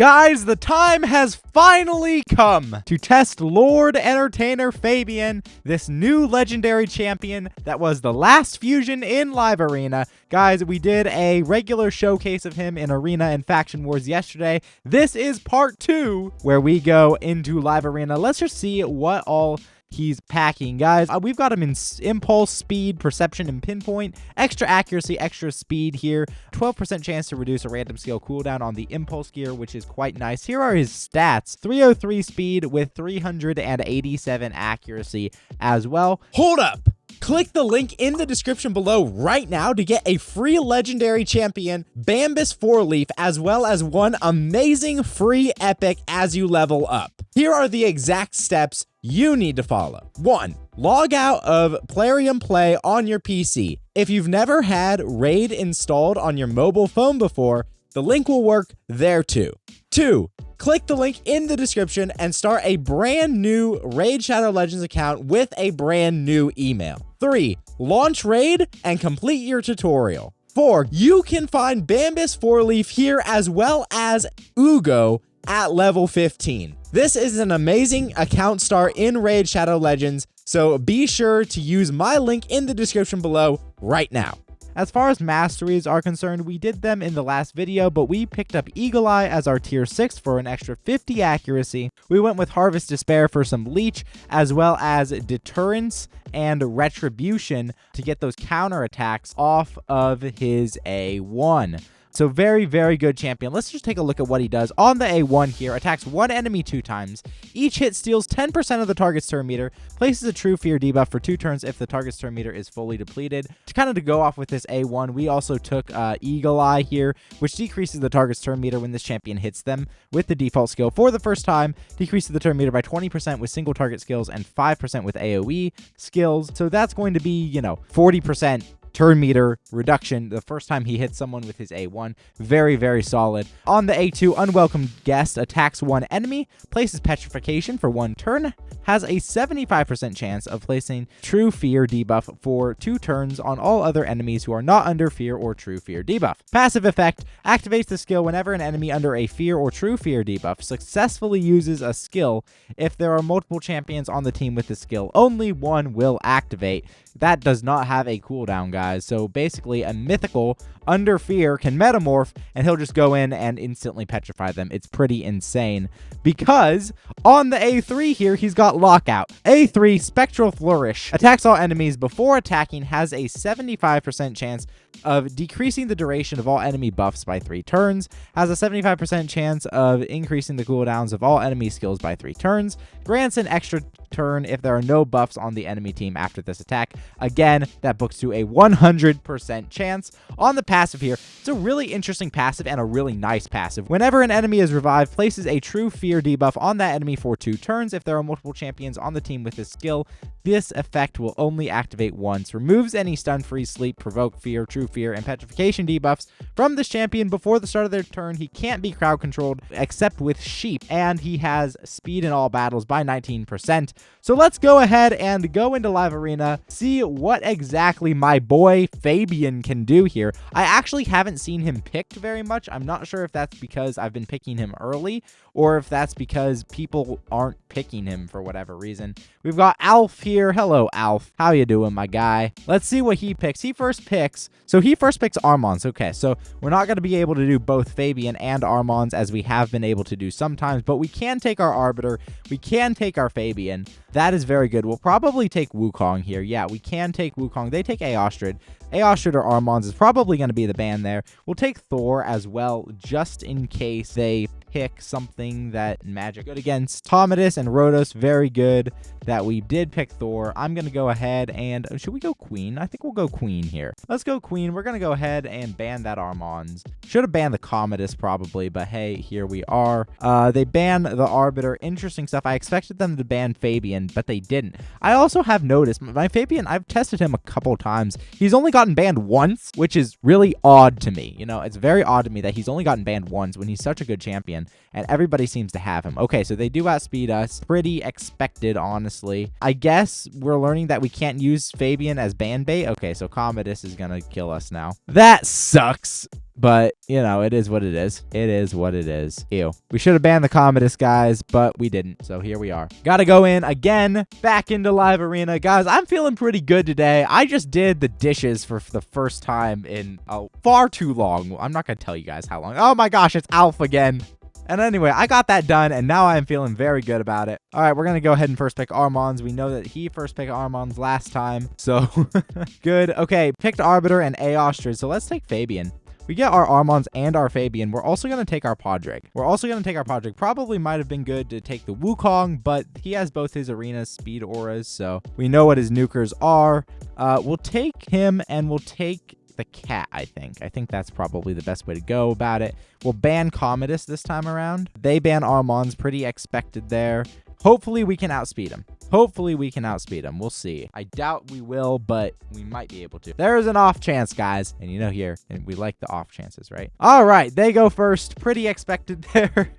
Guys, the time has finally come to test Lord Entertainer Fabian, this new legendary champion that was the last fusion in Live Arena. Guys, we did a regular showcase of him in Arena and Faction Wars yesterday. This is part 2, where we go into Live Arena. Let's just see what all he's packing. Guys, we've got him in impulse, speed, perception, and pinpoint, extra accuracy, extra speed here, 12% chance to reduce a random skill cooldown on the impulse gear, which is quite nice. Here are his stats: 303 speed with 387 accuracy as well. Hold up! Click the link in the description below right now to get a free legendary champion, Bambus 4-leaf, as well as one amazing free epic as you level up. Here are the exact steps you need to follow. 1. Log out of Plarium Play on your PC. If you've never had Raid installed on your mobile phone before, the link will work there too. 2. Click the link in the description and start a brand new Raid Shadow Legends account with a brand new email. 3. Launch Raid and complete your tutorial. 4. You can find Bambus 4-leaf here as well as Ugo at level 15. This is an amazing account start in Raid Shadow Legends, so be sure to use my link in the description below right now. As far as masteries are concerned, we did them in the last video, but we picked up Eagle Eye as our tier 6 for an extra 50 accuracy. We went with Harvest Despair for some leech, as well as deterrence and retribution to get those counter attacks off of his A1. So very, very good champion. Let's just take a look at what he does. On the A1 here, attacks one enemy 2 times. Each hit steals 10% of the target's turn meter, places a True Fear debuff for 2 turns if the target's turn meter is fully depleted. To go off with this A1, we also took Eagle Eye here, which decreases the target's turn meter when this champion hits them with the default skill for the first time, decreases the turn meter by 20% with single target skills and 5% with AoE skills. So that's going to be, 40% turn meter reduction the first time he hits someone with his A1. Very, very solid. On the A2, Unwelcome Guest attacks one enemy, places Petrification for 1 turn, has a 75% chance of placing True Fear debuff for 2 turns on all other enemies who are not under Fear or True Fear debuff. Passive effect activates the skill whenever an enemy under a Fear or True Fear debuff successfully uses a skill. If there are multiple champions on the team with the skill, only one will activate. That does not have a cooldown, guys. So basically, a mythical under Fear can metamorph, and he'll just go in and instantly petrify them. It's pretty insane. Because on the A3 here, he's got Lockout. A3, Spectral Flourish. Attacks all enemies before attacking, has a 75% chance of decreasing the duration of all enemy buffs by 3 turns, has a 75% chance of increasing the cooldowns of all enemy skills by 3 turns, grants an extra turn if there are no buffs on the enemy team after this attack. Again, that books to a 100% chance. On the passive here, it's a really interesting passive and a really nice passive. Whenever an enemy is revived, places a True Fear debuff on that enemy for 2 turns. If there are multiple champions on the team with this skill, this effect will only activate once. Removes any stun, freeze, sleep, provoke, fear, True Fear, and petrification debuffs from this champion before the start of their turn. He can't be crowd controlled except with sheep, and he has speed in all battles by 19%. So let's go ahead and go into Live Arena, see what exactly my boy Fabian can do here. I actually haven't seen him picked very much. I'm not sure if that's because I've been picking him early or if that's because people aren't picking him for whatever reason. We've got Alf here. Hello, Alf. How you doing, my guy? Let's see what he picks. He first picks Armons. Okay, so we're not going to be able to do both Fabian and Armons as we have been able to do sometimes, but we can take our Arbiter. We can take our Fabian. That is very good. We'll probably take Wukong here. Yeah, we can take Wukong. They take Aostrid. Aostrid or Armons is probably going to be the ban there. We'll take Thor as well, just in case they pick something that magic good against. Commodus and Rhodos, very good that we did pick Thor. I'm going to go ahead and... should we go Queen? I think we'll go Queen here. Let's go Queen. We're going to go ahead and ban that Armons. Should have banned the Commodus probably, but hey, here we are. They banned the Arbiter. Interesting stuff. I expected them to ban Fabian, but they didn't. I also have noticed my Fabian, I've tested him a couple times. He's only gotten banned once, which is really odd to me. It's very odd to me that he's only gotten banned once when he's such a good champion, and everybody seems to have him. Okay, so they do outspeed us. Pretty expected, honestly. honestly. I guess we're learning that we can't use Fabian as band bait. Okay, so Commodus is gonna kill us now. That sucks. But, you know, it is what it is. It is what it is. Ew. We should have banned the Commodus, guys, but we didn't. So here we are. Gotta go in again, back into Live Arena. Guys, I'm feeling pretty good today. I just did the dishes for the first time in far too long. I'm not gonna tell you guys how long. Oh my gosh, it's Alf again. And anyway, I got that done, and now I'm feeling very good about it. All right, we're going to go ahead and first pick Armands. We know that he first picked Armands last time, so good. Okay, picked Arbiter and A Ostrich, so let's take Fabian. We get our Armands and our Fabian. We're also going to take our Podrick. Probably might have been good to take the Wukong, but he has both his arena speed auras, so we know what his nukers are. We'll take him, and we'll take the cat, I think. I think that's probably the best way to go about it. We'll ban Commodus this time around. They ban Armands, pretty expected there. Hopefully we can outspeed him. We'll see. I doubt we will, but we might be able to. There is an off chance, guys. And you know here, and we like the off chances, right? All right, they go first. Pretty expected there.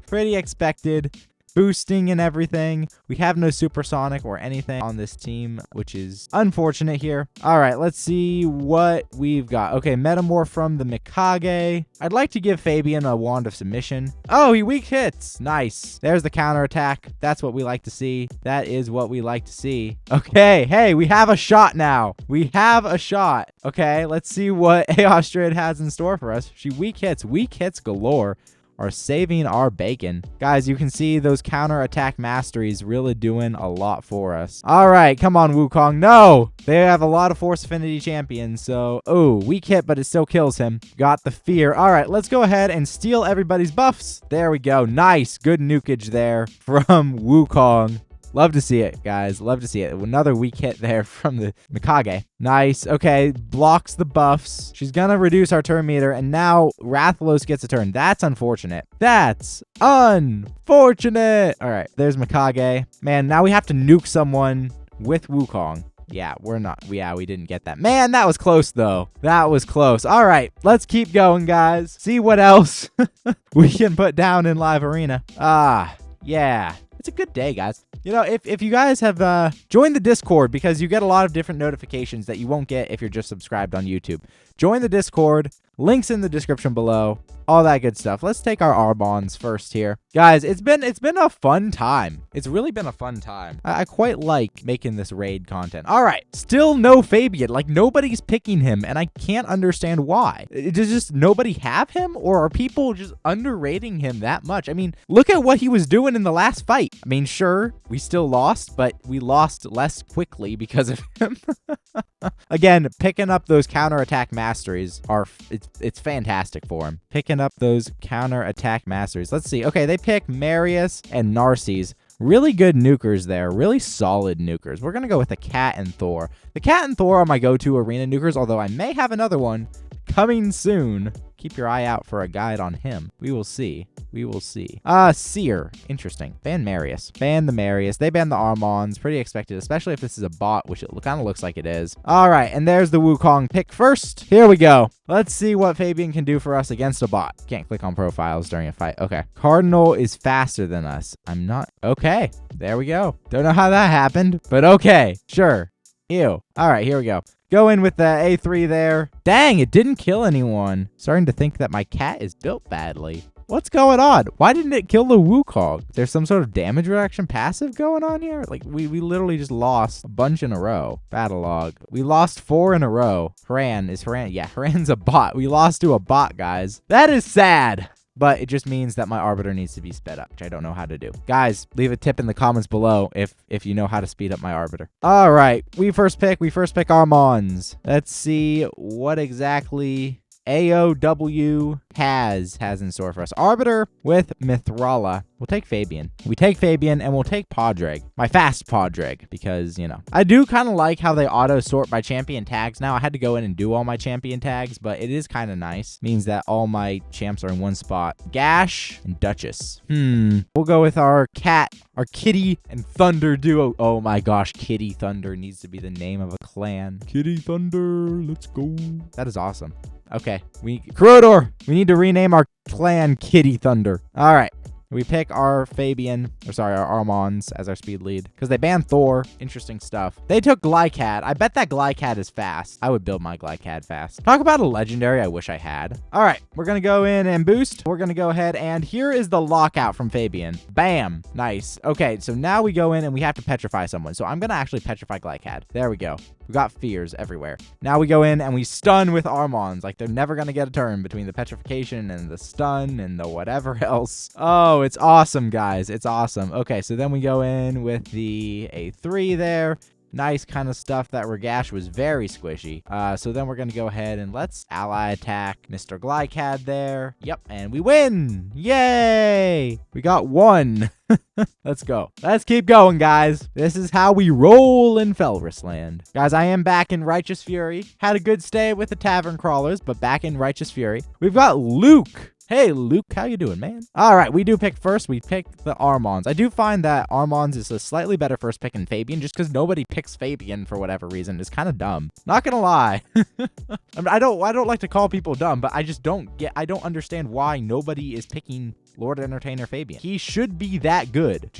Pretty expected. Boosting and everything. We have no supersonic or anything on this team, which is unfortunate here. All right, let's see what we've got. Okay, Metamorph from the Mikage. I'd like to give Fabian a Wand of Submission. Oh, he weak hits. Nice. There's the counterattack. That's what we like to see. That is what we like to see. Okay, hey, we have a shot now. We have a shot. Okay, let's see what Aostrid has in store for us. She weak hits galore. Are saving our bacon. Guys, you can see those counterattack masteries really doing a lot for us. All right, come on, Wukong. No! They have a lot of Force Affinity champions, so... Oh, weak hit, but it still kills him. Got the fear. All right, let's go ahead and steal everybody's buffs. There we go. Nice. Good nukage there from Wukong. Love to see it, guys. Love to see it. Another weak hit there from the Mikage. Nice. Okay, blocks the buffs. She's gonna reduce our turn meter, and now Rathalos gets a turn. That's unfortunate. That's unfortunate. All right, there's Mikage. Man, now we have to nuke someone with Wukong. Yeah, we didn't get that. Man, that was close, though. That was close. All right, let's keep going, guys. See what else we can put down in Live Arena. Yeah. It's a good day, guys. You know, if you guys have joined the Discord, because you get a lot of different notifications that you won't get if you're just subscribed on YouTube. Join the Discord. Links in the description below. All that good stuff. Let's take our Armands first here. Guys, it's been a fun time. It's really been a fun time. I quite like making this raid content. All right. Still no Fabian. Like, nobody's picking him, and I can't understand why. Does just nobody have him, or are people just underrating him that much? I mean, look at what he was doing in the last fight. I mean, sure, we still lost, but we lost less quickly because of him. Again, picking up those counterattack masteries it's fantastic for him. Picking up those counterattack masteries. Let's see. Okay, they pick Marius and Narses. Really good nukers there. Really solid nukers. We're going to go with the Cat and Thor. The Cat and Thor are my go-to arena nukers, although I may have another one coming soon. Keep your eye out for a guide on him. We will see. Seer. Interesting. Ban Marius. Ban the Marius. They ban the Armands. Pretty expected, especially if this is a bot, which it kind of looks like it is. All right, and there's the Wukong pick first. Here we go. Let's see what Fabian can do for us against a bot. Can't click on profiles during a fight. Okay. Cardinal is faster than us. I'm not... Okay. There we go. Don't know how that happened, but okay. Sure. Ew. All right, here we go. Go in with the A3 there. Dang, it didn't kill anyone. Starting to think that my cat is built badly. What's going on? Why didn't it kill the Wukong? There's some sort of damage reduction passive going on here? Like, we literally just lost a bunch in a row. Battle log. We lost 4 in a row. Haran. Yeah, Haran's a bot. We lost to a bot, guys. That is sad. But it just means that my Arbiter needs to be sped up, which I don't know how to do. Guys, leave a tip in the comments below if you know how to speed up my Arbiter. All right, we first pick Armands. Let's see what exactly AOW has in store for us. Arbiter with Mithrala. We'll take Fabian. We take Fabian, and we'll take Podrick. My fast Podrick, because, you know. I do kind of like how they auto-sort by champion tags now. I had to go in and do all my champion tags, but it is kind of nice. Means that all my champs are in one spot. Gash and Duchess. We'll go with our cat, our Kitty and Thunder duo. Oh my gosh, Kitty Thunder needs to be the name of a clan. Kitty Thunder, let's go. That is awesome. Okay, Corridor. We need to rename our clan Kitty Thunder. All right. We pick our Fabian, or sorry, our Armands as our speed lead because they banned Thor. Interesting stuff. They took Glycad. I bet that Glycad is fast. I would build my Glycad fast. Talk about a legendary I wish I had. All right, we're going to go in and boost. We're going to go ahead and here is the lockout from Fabian. Bam. Nice. Okay, so now we go in and we have to petrify someone. So I'm going to actually petrify Glycad. There we go. We got fears everywhere. Now we go in and we stun with Armands. Like they're never going to get a turn between the petrification and the stun and the whatever else. Oh, it's awesome, guys. It's awesome. Okay, so then we go in with the A3 there. Nice kind of stuff. That Regash was very squishy. So then we're going to go ahead and let's ally attack Mr. Glycad there. Yep, and we win. Yay! We got one. Let's go. Let's keep going, guys. This is how we roll in Felris Land. Guys, I am back in Righteous Fury. Had a good stay with the Tavern Crawlers, but back in Righteous Fury. We've got Luke. Hey, Luke, how you doing, man? All right, we do pick first. We pick the Armands. I do find that Armands is a slightly better first pick than Fabian, just because nobody picks Fabian for whatever reason. It's kind of dumb. Not gonna lie. I mean, I don't like to call people dumb, but I just don't understand why nobody is picking Lord Entertainer Fabian. He should be that good.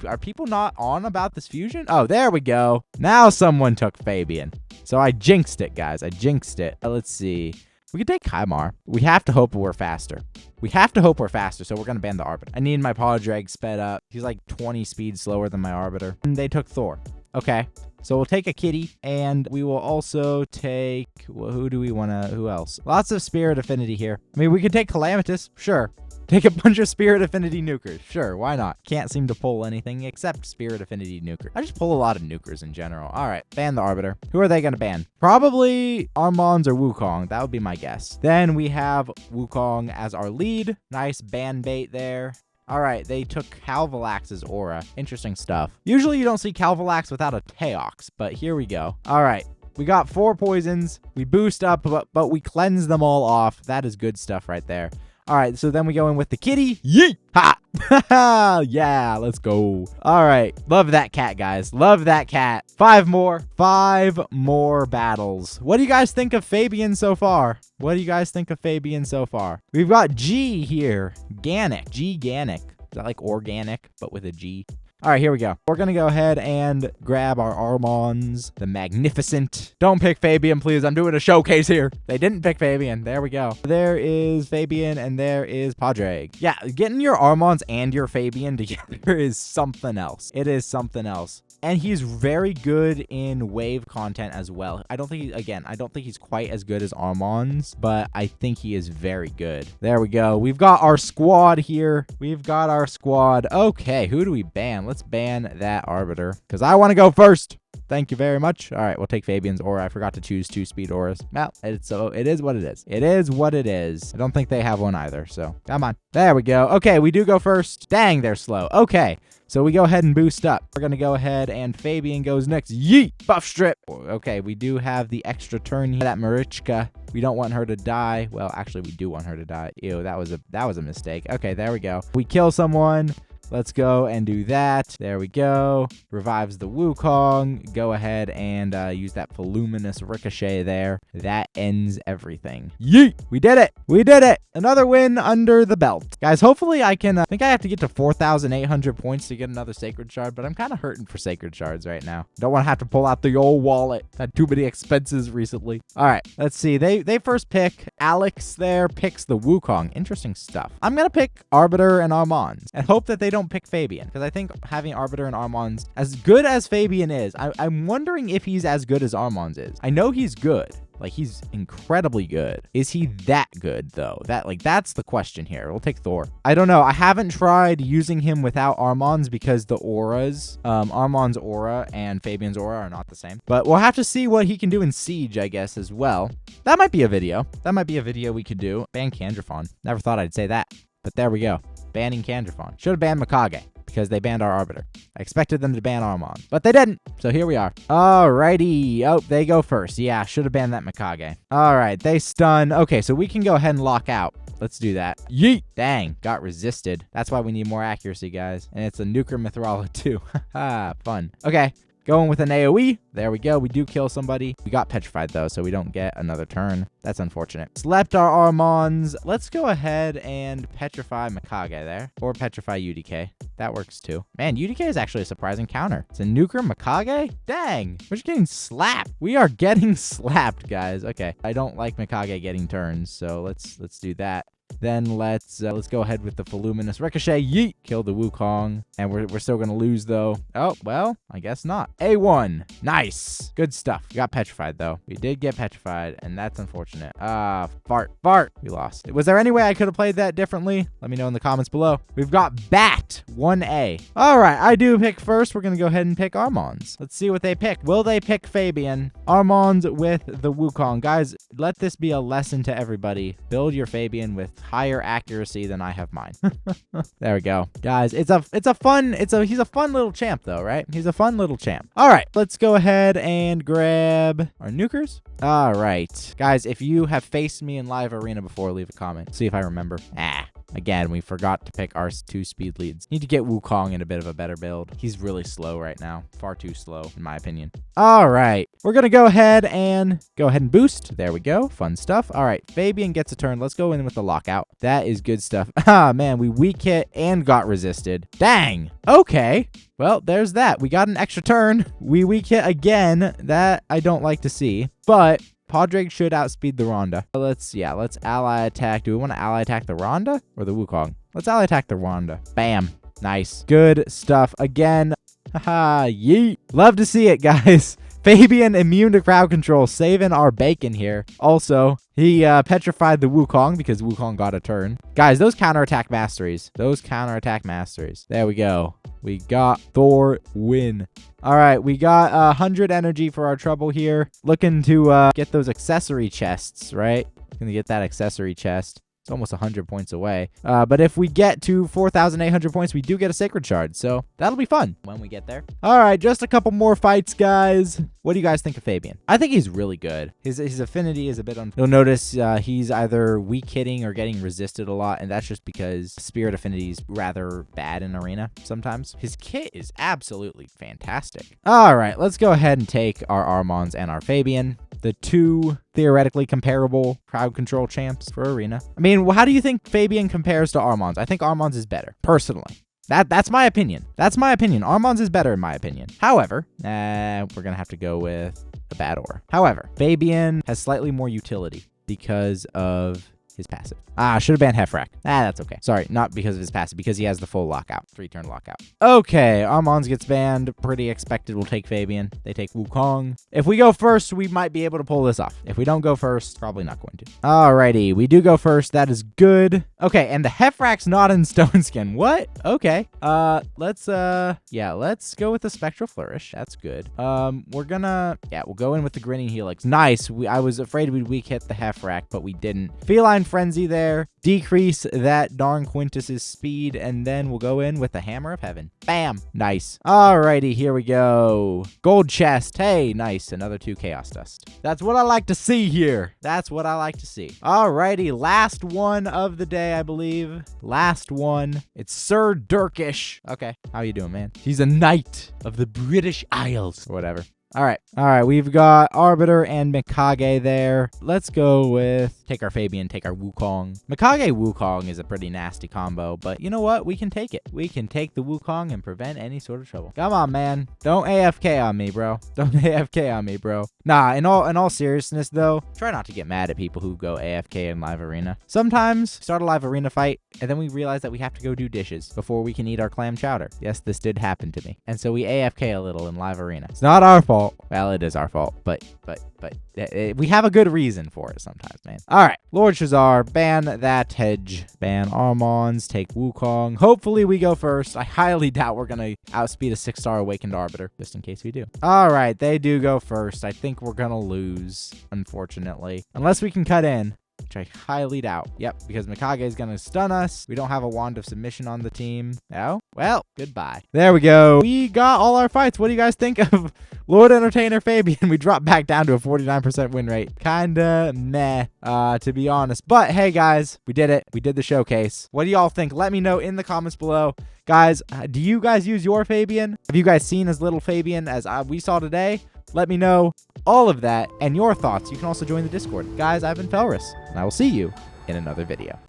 Are people not on about this fusion? Oh, there we go. Now someone took Fabian. So I jinxed it, guys. I jinxed it. Let's see. We could take Kymar. We have to hope we're faster. We have to hope we're faster, so we're going to ban the Arbiter. I need my Podrag sped up. He's like 20 speed slower than my Arbiter. And they took Thor. Okay. So we'll take a kitty, and we will also take... Well, who do we want to... Who else? Lots of Spirit Affinity here. I mean, we could take Calamitous. Sure. Take a bunch of Spirit Affinity nukers. Sure, why not? Can't seem to pull anything except Spirit Affinity nuker. I just pull a lot of nukers in general. All right, ban the Arbiter. Who are they going to ban? Probably Armands or Wukong. That would be my guess. Then we have Wukong as our lead. Nice ban bait there. All right, they took Calvalax's aura. Interesting stuff. Usually you don't see Calvalax without a Teox, but here we go. All right. We got 4 poisons. We boost up, but we cleanse them all off. That is good stuff right there. All right, so then we go in with the kitty. Yeet! Ha! Yeah, let's go. All right. Love that cat, guys. Love that cat. 5 more. 5 more battles. What do you guys think of Fabian so far? What do you guys think of Fabian so far? We've got G here. Ganic. G Ganic. Is that like organic, but with a G? All right, here we go. We're going to go ahead and grab our Armands, the Magnificent. Don't pick Fabian, please. I'm doing a showcase here. They didn't pick Fabian. There we go. There is Fabian, and there is Podrag. Yeah, getting your Armands and your Fabian together is something else. It is something else. And he's very good in wave content as well. I don't think he's quite as good as Armands, but I think he is very good. There we go. We've got our squad here. We've got our squad. Okay, who do we ban? Let's ban that Arbiter because I want to go first. Thank you very much. All right, we'll take Fabian's aura. I forgot to choose 2 speed auras. Well, it is what it is. It is what it is. I don't think they have one either, so come on. There we go. Okay, we do go first. Dang, they're slow. Okay, so we go ahead and boost up. We're going to go ahead and Fabian goes next. Yeet! Buff strip. Okay, we do have the extra turn here. That Marichka. We don't want her to die. Well, actually, we do want her to die. Ew, that was a mistake. Okay, there we go. We kill someone. Let's go and do that. There we go. Revives the Wukong. Go ahead and use that voluminous ricochet there. That ends everything. Yeet! We did it! We did it! Another win under the belt. Guys, hopefully I can... I think I have to get to 4,800 points to get another Sacred Shard, but I'm kind of hurting for Sacred Shards right now. Don't want to have to pull out the old wallet. Had too many expenses recently. All right, let's see. They first pick. Alex there picks the Wukong. Interesting stuff. I'm going to pick Arbiter and Armands and hope that they don't pick Fabian because I think having Arbiter and Armands, as good as Fabian is, I'm wondering if he's as good as Armands is. I know he's good. Like, he's incredibly good. Is he that good, though? That's the question here. We'll take Thor. I don't know. I haven't tried using him without Armands because the auras, Armand's aura and Fabian's aura are not the same. But we'll have to see what he can do in Siege, I guess, as well. That might be a video. That might be a video we could do. Ban Candrafon. Never thought I'd say that. But there we go. Banning Candrafon. Should have banned Mikage because they banned our Arbiter. I expected them to ban Armand, but they didn't. So here we are. Alrighty. Oh, they go first. Yeah, should have banned that Mikage. All right, they stun. Okay, so we can go ahead and lock out. Let's do that. Yeet. Dang, got resisted. That's why we need more accuracy, guys. And it's a Nuker Mithrala too. Haha, fun. Okay. Going with an AoE. There we go. We do kill somebody. We got petrified, though, so we don't get another turn. That's unfortunate. Slept our Armons. Let's go ahead and petrify Mikage there. Or petrify UDK. That works, too. Man, UDK is actually a surprising counter. It's a nuker Mikage? Dang. We're just getting slapped. We are getting slapped, guys. Okay. I don't like Mikage getting turns, so let's do that. Then let's go ahead with the Voluminous Ricochet. Yeet! Kill the Wukong. And we're still going to lose, though. Oh, well, I guess not. A1. Nice. Good stuff. We got petrified, though. We did get petrified, and that's unfortunate. Fart. We lost. Was there any way I could have played that differently? Let me know in the comments below. We've got Bat 1A. All right, I do pick first. We're going to go ahead and pick Armons. Let's see what they pick. Will they pick Fabian? Armons with the Wukong. Guys, let this be a lesson to everybody. Build your Fabian with higher accuracy than I have mine. There we go. Guys, he's a fun little champ though, right? He's a fun little champ. All right, let's go ahead and grab our nukers. All right. Guys, if you have faced me in live arena before, leave a comment. See if I remember. Again, we forgot to pick our 2 speed leads. Need to get Wukong in a bit of a better build. He's really slow right now. Far too slow, in my opinion. All right. We're going to go ahead and boost. There we go. Fun stuff. All right. Fabian gets a turn. Let's go in with the lockout. That is good stuff. Ah, man. We weak hit and got resisted. Dang. Okay. Well, there's that. We got an extra turn. We weak hit again. That I don't like to see. But Podrick should outspeed the Rhonda. Let's ally attack. Do we want to ally attack the Rhonda or the Wukong? Let's ally attack the Rhonda. Bam. Nice. Good stuff. Again. Haha. Yeet. Love to see it, guys. Fabian immune to crowd control, saving our bacon here. Also, he petrified the Wukong because Wukong got a turn. Guys, those counterattack masteries. There we go. We got Thor win. All right, we got 100 energy for our trouble here. Looking to get those accessory chests, right? Gonna get that accessory chest. It's almost 100 points away. But if we get to 4,800 points, we do get a Sacred Shard. So that'll be fun when we get there. All right, just a couple more fights, guys. What do you guys think of Fabian? I think he's really good. His affinity is a bit You'll notice he's either weak hitting or getting resisted a lot, and that's just because Spirit affinity is rather bad in Arena sometimes. His kit is absolutely fantastic. All right, let's go ahead and take our Armons and our Fabian. The 2 theoretically comparable crowd control champs for Arena. I mean, how do you think Fabian compares to Armons? I think Armons is better, personally. That's my opinion. Armons is better in my opinion. However, we're going to have to go with a Bador. However, Fabian has slightly more utility because of his passive. Should have banned Hefrak. That's okay. Sorry, not because of his passive, because he has the full lockout. 3-turn lockout. Okay, Armons gets banned. Pretty expected. We'll take Fabian. They take Wukong. If we go first, we might be able to pull this off. If we don't go first, probably not going to. Alrighty, we do go first. That is good. Okay, and the Hefrak's not in Stone Skin. What? Okay. Let's go with the Spectral Flourish. That's good. We'll go in with the Grinning Helix. Nice. I was afraid we'd weak hit the Hefrak, but we didn't. Feline Frenzy there. Decrease that darn Quintus's speed, and then we'll go in with the Hammer of Heaven. Bam. Nice. Alrighty, here we go. Gold chest. Hey, nice. Another 2 Chaos Dust. That's what I like to see here. Alrighty, last one of the day, I believe. Last one. It's Sir Dirkish. Okay, how you doing, man? He's a knight of the British Isles. Or whatever. All right, we've got Arbiter and Mikage there. Let's go with take our Fabian, take our Wukong. Mikage Wukong is a pretty nasty combo, but you know what? We can take it. We can take the Wukong and prevent any sort of trouble. Come on, man. Don't AFK on me, bro. Nah, in all seriousness, though, try not to get mad at people who go AFK in live arena. Sometimes start a live arena fight, and then we realize that we have to go do dishes before we can eat our clam chowder. Yes, this did happen to me. And so we AFK a little in live arena. It's not our fault. Well, it is our fault, but we have a good reason for it sometimes, man. All right, Lord Shazar, ban that hedge. Ban Armons, take Wukong. Hopefully we go first. I highly doubt we're going to outspeed a 6-star Awakened Arbiter, just in case we do. All right, they do go first. I think we're going to lose, unfortunately. Unless we can cut in. which I highly doubt. Yep, because Mikage is going to stun us. We don't have a wand of submission on the team. Oh, well, goodbye. There we go. We got all our fights. What do you guys think of Lord Entertainer Fabian? We dropped back down to a 49% win rate. Kinda meh, to be honest. But hey, guys, we did it. We did the showcase. What do y'all think? Let me know in the comments below. Guys, do you guys use your Fabian? Have you guys seen as little Fabian as we saw today? Let me know all of that and your thoughts. You can also join the Discord. Guys, I've been Felris, and I will see you in another video.